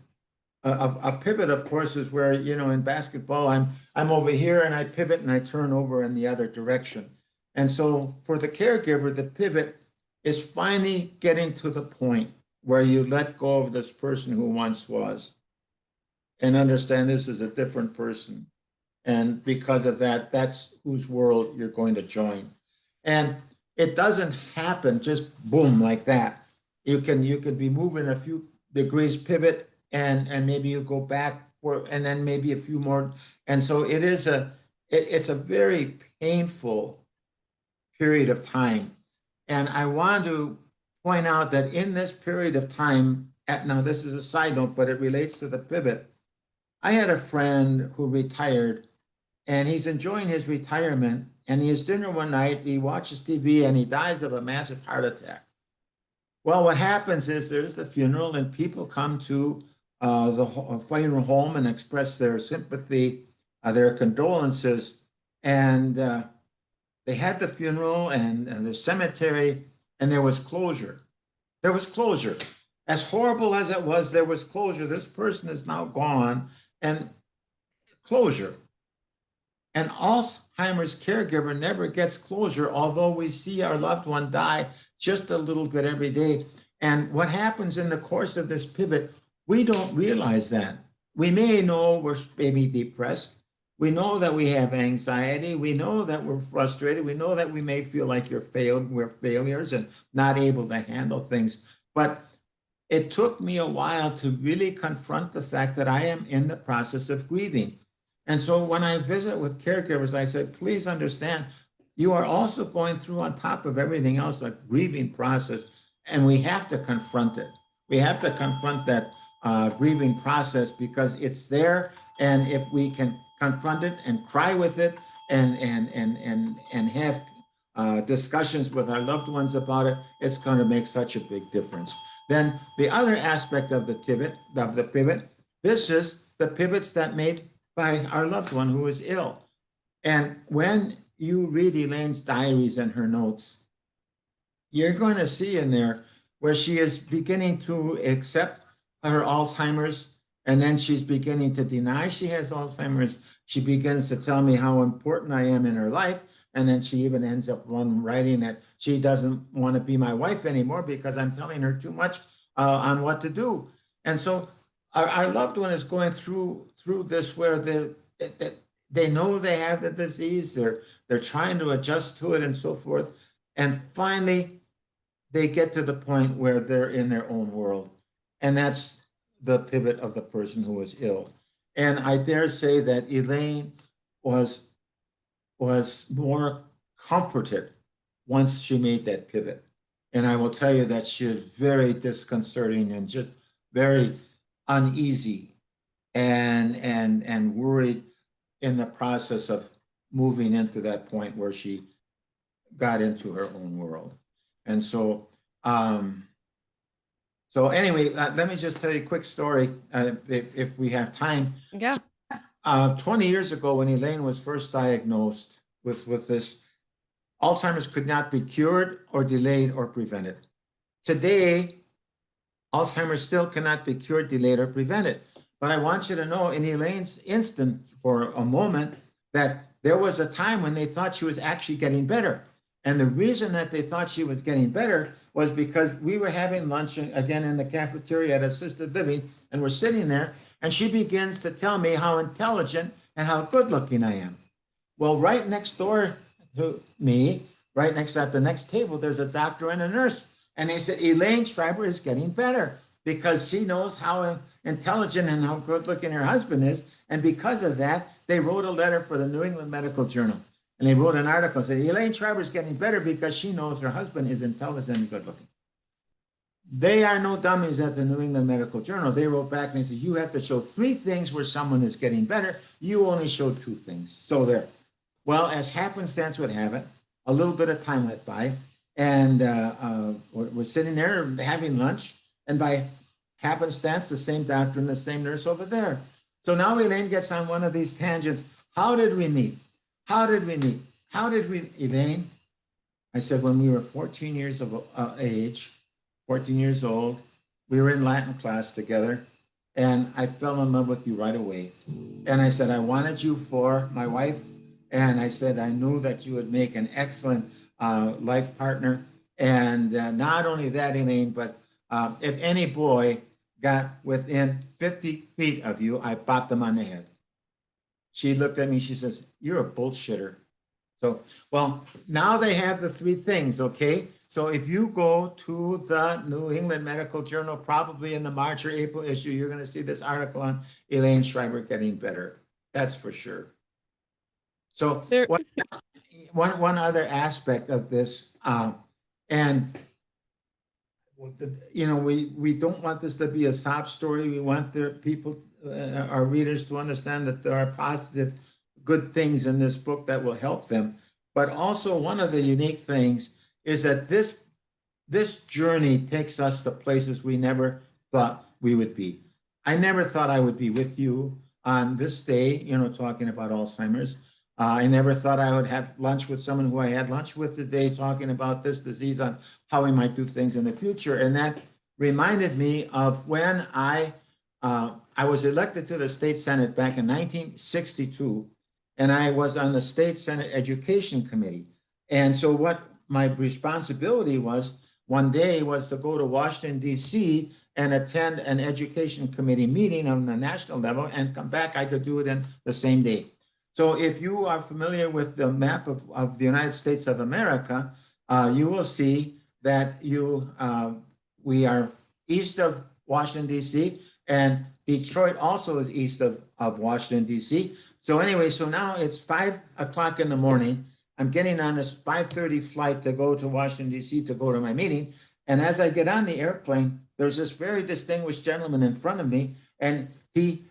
a pivot, of course, is where, in basketball, I'm over here and I pivot and I turn over in the other direction. And so for the caregiver, the pivot is finally getting to the point where you let go of this person who once was and understand this is a different person. And because of that, that's whose world you're going to join. And it doesn't happen just boom like that. You can be moving a few degrees pivot and maybe you go back and then maybe a few more. And so it's a very painful period of time. And I want to point out that in this period of time, now this is a side note, but it relates to the pivot. I had a friend who retired and he's enjoying his retirement. And he has dinner one night, he watches TV, and he dies of a massive heart attack. Well, what happens is there's the funeral, and people come to the funeral home and express their sympathy, their condolences. And they had the funeral and the cemetery, and there was closure. There was closure. As horrible as it was, there was closure. This person is now gone, and closure. And Alzheimer's caregiver never gets closure, although we see our loved one die just a little bit every day. And what happens in the course of this pivot, we don't realize that. We may know we're maybe depressed. We know that we have anxiety. We know that we're frustrated. We know that we may feel like we're failures and not able to handle things. But it took me a while to really confront the fact that I am in the process of grieving. And so when I visit with caregivers, I said, please understand, you are also going through, on top of everything else, a grieving process, and we have to confront it. We have to confront that grieving process because it's there, and if we can confront it and cry with it and have discussions with our loved ones about it, it's going to make such a big difference. Then the other aspect of the pivot, this is the pivots that made by our loved one who is ill. And when you read Elaine's diaries and her notes, you're going to see in there where she is beginning to accept her Alzheimer's, and then she's beginning to deny she has Alzheimer's. She begins to tell me how important I am in her life. And then she even ends up writing that she doesn't want to be my wife anymore because I'm telling her too much on what to do. And so our loved one is going through this where they know they have the disease, they're trying to adjust to it and so forth. And finally, they get to the point where they're in their own world. And that's the pivot of the person who is ill. And I dare say that Elaine was more comforted once she made that pivot. And I will tell you that she is very disconcerting and just very uneasy and worried in the process of moving into that point where she got into her own world. And so anyway, let me just tell you a quick story if we have time. Yeah. 20 years ago, when Elaine was first diagnosed with this, Alzheimer's could not be cured or delayed or prevented. Today, Alzheimer's still cannot be cured, delayed, or prevented. But I want you to know, in Elaine's instant, for a moment, that there was a time when they thought she was actually getting better. And the reason that they thought she was getting better was because we were having lunch again in the cafeteria at assisted living, and we're sitting there, and she begins to tell me how intelligent and how good looking I am. Well, right next door to me, right next at the next table, there's a doctor and a nurse. And they said, Elaine Schreiber is getting better because she knows how intelligent and how good looking her husband is. And because of that, they wrote a letter for the New England Medical Journal. And they wrote an article saying Elaine Schreiber is getting better because she knows her husband is intelligent and good looking. They are no dummies at the New England Medical Journal. They wrote back and they said, you have to show 3 things where someone is getting better. You only showed 2 things. So there. Well, as happenstance would have it, a little bit of time went by, and we're sitting there having lunch, and by happenstance, the same doctor and the same nurse over there. So now Elaine gets on one of these tangents. How did we meet? How did we meet? How did we, Elaine? I said, when we were 14 years of age, 14 years old, we were in Latin class together, and I fell in love with you right away. And I said, I wanted you for my wife. And I said, I knew that you would make an excellent life partner. And not only that, Elaine, but if any boy got within 50 feet of you, I bopped him on the head. She looked at me, she says, you're a bullshitter. So, well, now they have the 3 things, okay? So if you go to the New England Medical Journal, probably in the March or April issue, you're going to see this article on Elaine Schreiber getting better. That's for sure. So one other aspect of this, and you know, we don't want this to be a sob story. We want the people, our readers, to understand that there are positive, good things in this book that will help them. But also, one of the unique things is that this journey takes us to places we never thought we would be. I never thought I would be with you on this day, you know, talking about Alzheimer's. I never thought I would have lunch with someone who I had lunch with today, talking about this disease, on how we might do things in the future. And that reminded me of when I was elected to the state senate back in 1962, and I was on the state senate education committee. And so what my responsibility was one day was to go to Washington, D.C., and attend an education committee meeting on the national level and come back. I could do it in the same day. So if you are familiar with the map of the United States of America, you will see that we are east of Washington, D.C., and Detroit also is east of Washington, D.C. So anyway, so now it's 5 o'clock in the morning. I'm getting on this 5:30 flight to go to Washington, D.C. to go to my meeting. And as I get on the airplane, there's this very distinguished gentleman in front of me, and he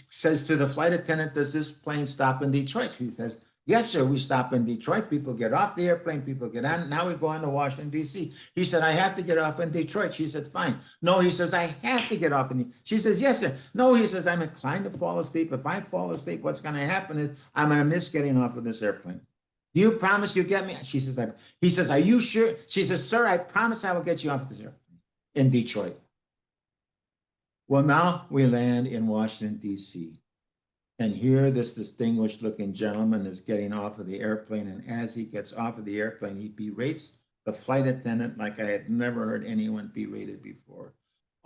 says to the flight attendant, does this plane stop in Detroit? He says, yes, sir, we stop in Detroit. People get off the airplane, people get on. Now we go on to Washington, D.C. He said, I have to get off in Detroit. She said, fine. No, he says, I have to get off in. She says, yes, sir. No, he says, I'm inclined to fall asleep. If I fall asleep, what's going to happen is I'm going to miss getting off of this airplane. Do you promise you get me? She says, he says, are you sure? She says, sir, I promise I will get you off of this airplane in Detroit. Well, now we land in Washington, D.C. And here this distinguished looking gentleman is getting off of the airplane. And as he gets off of the airplane, he berates the flight attendant like I had never heard anyone berated before.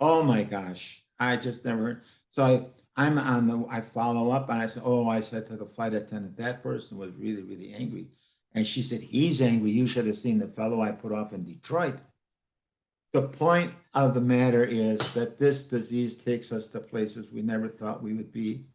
Oh my gosh, I just never heard. So I follow up and I said, oh, I said to the flight attendant, that person was really, really angry. And she said, he's angry. You should have seen the fellow I put off in Detroit. The point of the matter is that this disease takes us to places we never thought we would be.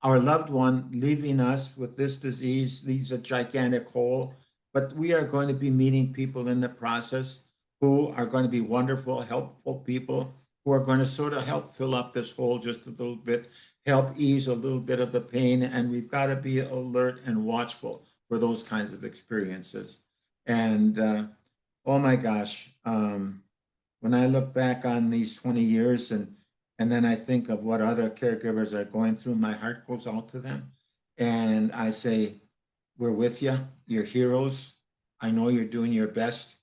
Our loved one leaving us with this disease leaves a gigantic hole, but we are going to be meeting people in the process who are going to be wonderful, helpful people who are going to sort of help fill up this hole just a little bit, help ease a little bit of the pain. And we've got to be alert and watchful for those kinds of experiences. And oh my gosh, when I look back on these 20 years and then I think of what other caregivers are going through, my heart goes out to them. And I say, we're with you, you're heroes. I know you're doing your best.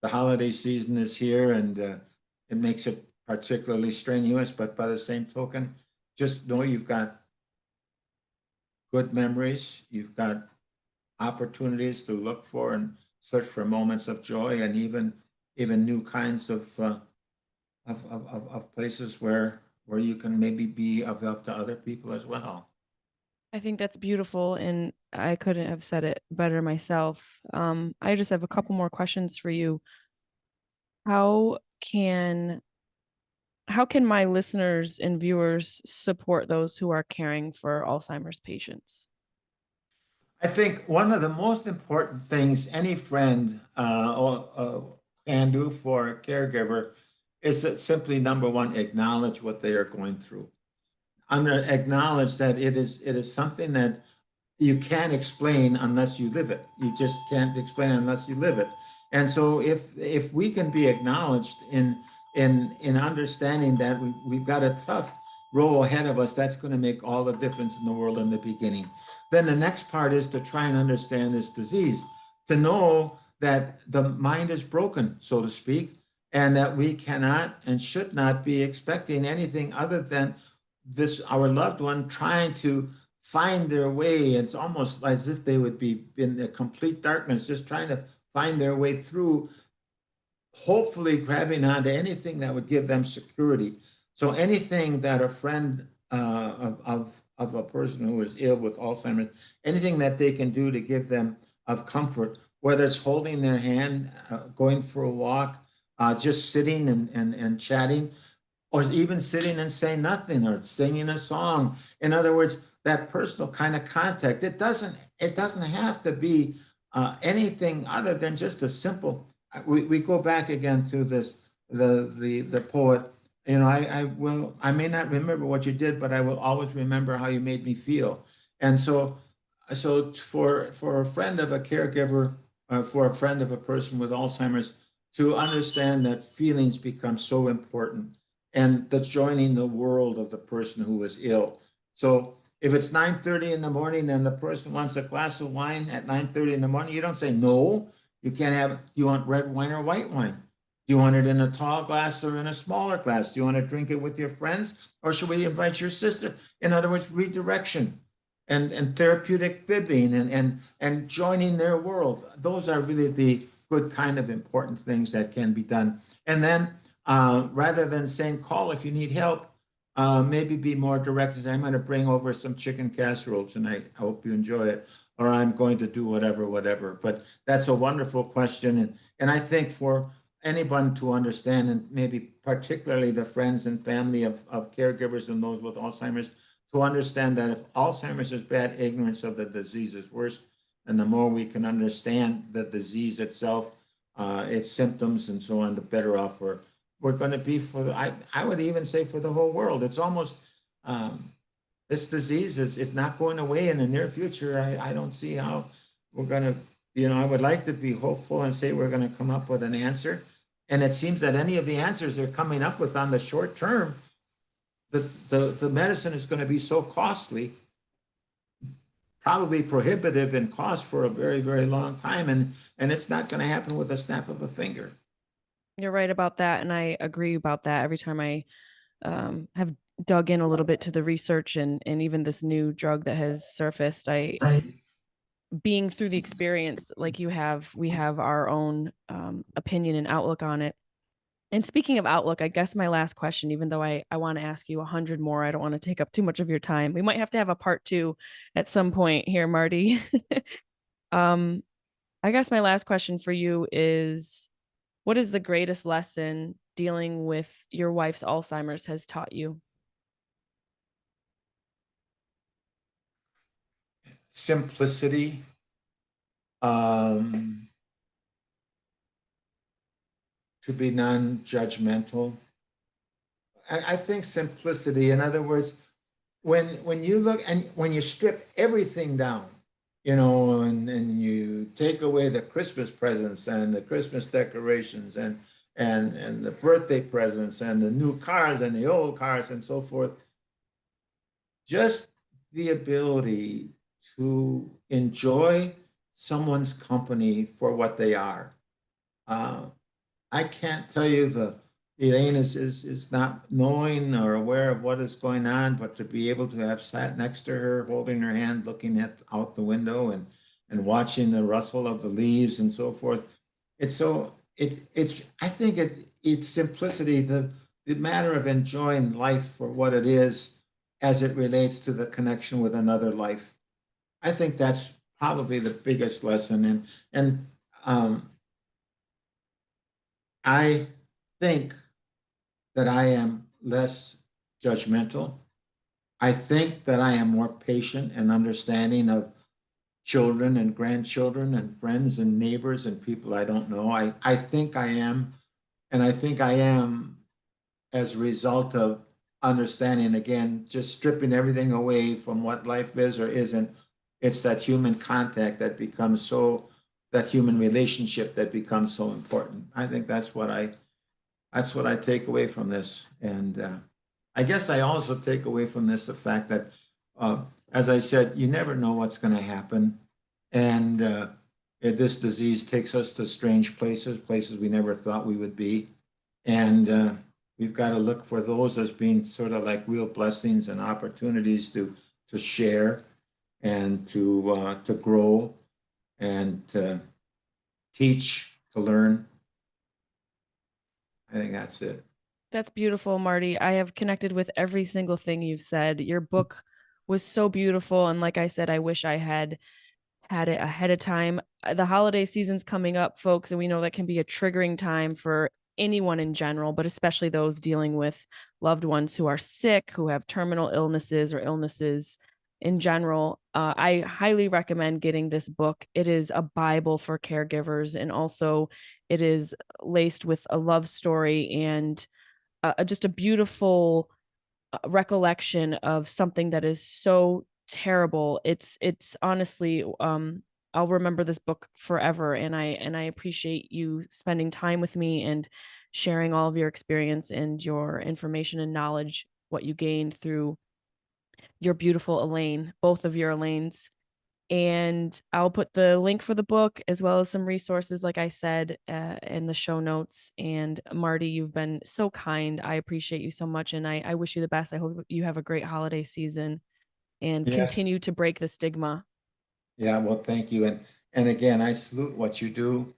The holiday season is here, and it makes it particularly strenuous, but by the same token, just know you've got good memories, you've got opportunities to look for and search for moments of joy, and even new kinds of places where you can maybe be of help to other people as well. I think that's beautiful, and I couldn't have said it better myself. I just have a couple more questions for you. How can How can my listeners and viewers support those who are caring for Alzheimer's patients? I think one of the most important things any friend can do for a caregiver is that simply number one, acknowledge what they are going through. Acknowledge that it is something that you can't explain unless you live it. You just can't explain it unless you live it. And so if we can be acknowledged in understanding that we've got a tough road ahead of us, that's going to make all the difference in the world in the beginning. Then the next part is to try and understand this disease, to know that the mind is broken, so to speak, and that we cannot and should not be expecting anything other than this, our loved one, trying to find their way. It's almost as if they would be in a complete darkness, just trying to find their way through, hopefully grabbing onto anything that would give them security. So anything that a friend of a person who is ill with Alzheimer's, anything that they can do to give them of comfort, whether it's holding their hand, going for a walk, just sitting and chatting, or even sitting and saying nothing, or singing a song. In other words, that personal kind of contact. It doesn't have to be anything other than just a simple. We go back again to this, the poet. I may not remember what you did, but I will always remember how you made me feel. And so for a friend of a caregiver, for a friend of a person with Alzheimer's, to understand that feelings become so important, and that's joining the world of the person who is ill. So if it's 9:30 in the morning and the person wants a glass of wine at 9:30 in the morning, you don't say no. You can't have. You want red wine or white wine? Do you want it in a tall glass or in a smaller glass? Do you want to drink it with your friends, or should we invite your sister? In other words, redirection and therapeutic fibbing and joining their world. Those are really the good kind of important things that can be done. And then rather than saying call if you need help, maybe be more direct. I'm going to bring over some chicken casserole tonight. I hope you enjoy it. Or I'm going to do whatever. But that's a wonderful question. And I think for anyone to understand, and maybe particularly the friends and family of caregivers and those with Alzheimer's, to understand that if Alzheimer's is bad, ignorance of the disease is worse. And the more we can understand the disease itself, its symptoms and so on, the better off we're going to be for I would even say for the whole world. It's almost this disease is not going away in the near future. I don't see how we're going to, I would like to be hopeful and say we're going to come up with an answer. And it seems that any of the answers they're coming up with on the short term, the medicine is going to be so costly, probably prohibitive in cost for a very, very long time. And it's not going to happen with a snap of a finger. You're right about that, and I agree about that. Every time I have dug in a little bit to the research and even this new drug that has surfaced, being through the experience like you have, we have our own opinion and outlook on it. And speaking of outlook, I guess my last question, even though I want to ask you 100 more, I don't want to take up too much of your time. We might have to have a part two at some point here, Marty. um, I guess my last question for you is, what is the greatest lesson dealing with your wife's Alzheimer's has taught you? Simplicity, um, to be non-judgmental. I think simplicity, in other words, when you look and when you strip everything down, and you take away the Christmas presents and the Christmas decorations and the birthday presents and the new cars and the old cars and so forth, just the ability to enjoy someone's company for what they are. Uh, I can't tell you Elaine is not knowing or aware of what is going on, but to be able to have sat next to her, holding her hand, looking out the window and watching the rustle of the leaves and so forth. It's I think it's simplicity, the matter of enjoying life for what it is as it relates to the connection with another life. I think that's probably the biggest lesson. And I think that I am less judgmental. I think that I am more patient and understanding of children and grandchildren and friends and neighbors and people I don't know. I think I am, and I think I am as a result of understanding, again, just stripping everything away from what life is or isn't. It's that human contact that becomes so, that human relationship that becomes so important. I think that's what I take away from this. And I guess I also take away from this the fact that, as I said, you never know what's going to happen. And this disease takes us to strange places, places we never thought we would be. And we've got to look for those as being sort of like real blessings and opportunities to share and to grow and to teach, to learn. I think that's it. That's beautiful, Marty. I have connected with every single thing you've said. Your book was so beautiful. And like I said, I wish I had it ahead of time. The holiday season's coming up, folks, and we know that can be a triggering time for anyone in general, but especially those dealing with loved ones who are sick, who have terminal illnesses or illnesses in general. I highly recommend getting this book. It is a Bible for caregivers, and also it is laced with a love story and just a beautiful recollection of something that is so terrible. It's honestly, I'll remember this book forever, and I appreciate you spending time with me and sharing all of your experience and your information and knowledge, what you gained through your beautiful Elaine, both of your Elaines. And I'll put the link for the book as well as some resources, like I said, in the show notes. And Marty, you've been so kind. I appreciate you so much. And I wish you the best. I hope you have a great holiday season and Yes. continue to break the stigma. Yeah, well, thank you. And again, I salute what you do.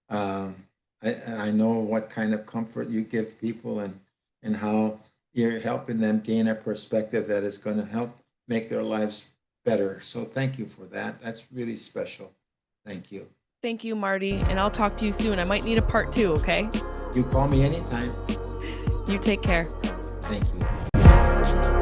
Um, I know what kind of comfort you give people and how you're helping them gain a perspective that is going to help make their lives better. So thank you for that. That's really special. Thank you. Thank you, Marty. And I'll talk to you soon. I might need a part 2, okay? You call me anytime. You take care. Thank you.